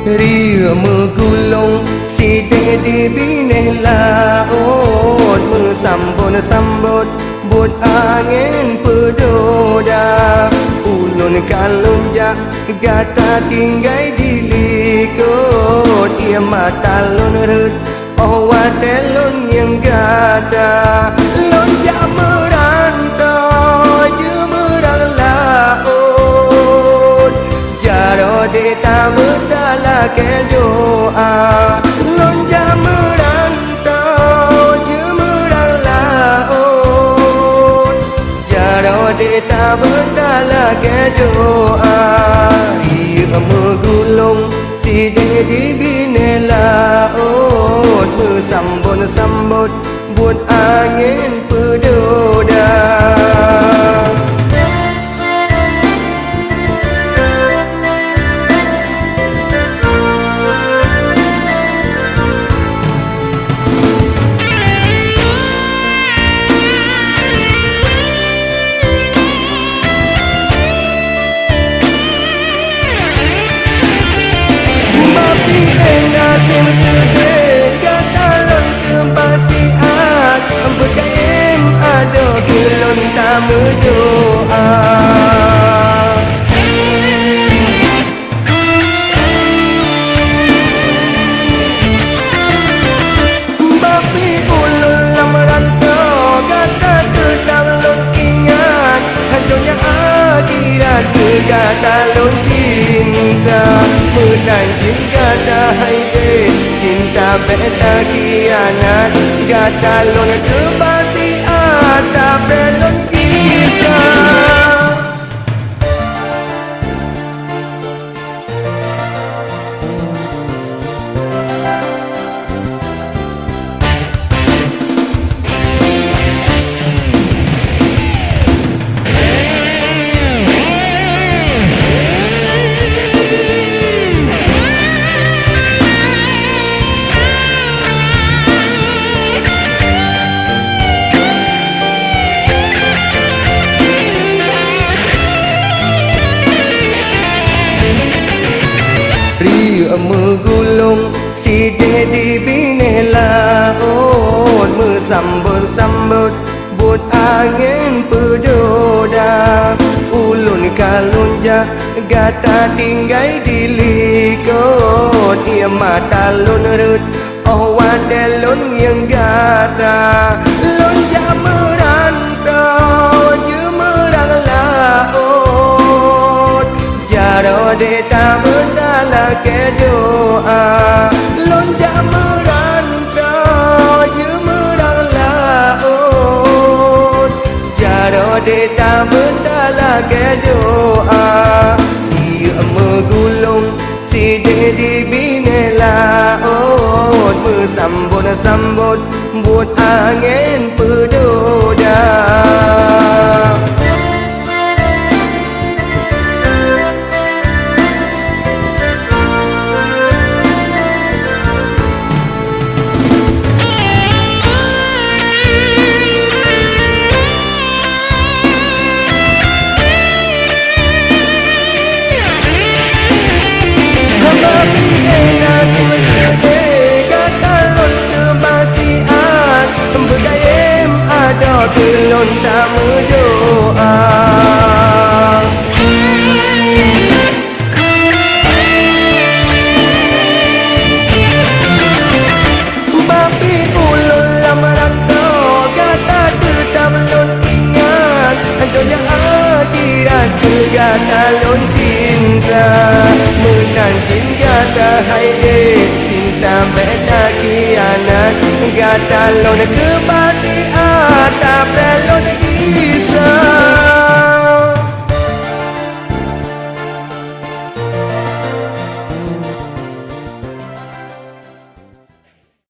Ria megulung sideng di bine laut Sambut but angin pedoda Ulun kalunjak gata tinggai di likut Ia mata lun rut watelun yang gata Lonjak merantau jemerang laut Jaro deta betala ke doa Lonjak merantau jemerang laut Jaro deta betala ke doa Ia megulung sideng di bine laut Sambut buat angin pedoda Mapi enggak sedih katalon kebasiat Berkaim ada gelon tak berdoa Mapi ulun lamarantau kata tetap lon ingat Hancurnya akhirat kegata lon cinta Menanjing kata haide cinta beta kianat Gata lon kebasiat tak belon kisah Ria megulung sideng di bine laut Sambut but angin pedoda Ulun kalunjak gata tinggai di likut Ia mata lun rut watelun yang gata Lonjak merantau jemerang laut Jaro deta betala ke doa Lonjak merantau jemerang laut Jaro deta betala ke doa Ia megulung sideng di bine laut Sambut buat angin pedoda Gelon tak berdoa Bapi ulun lamarantau kata tetap lon ingat Hancurnya akhirat kegata lon cinta Menanjing gata haide cinta beta kianat Gata lon kebal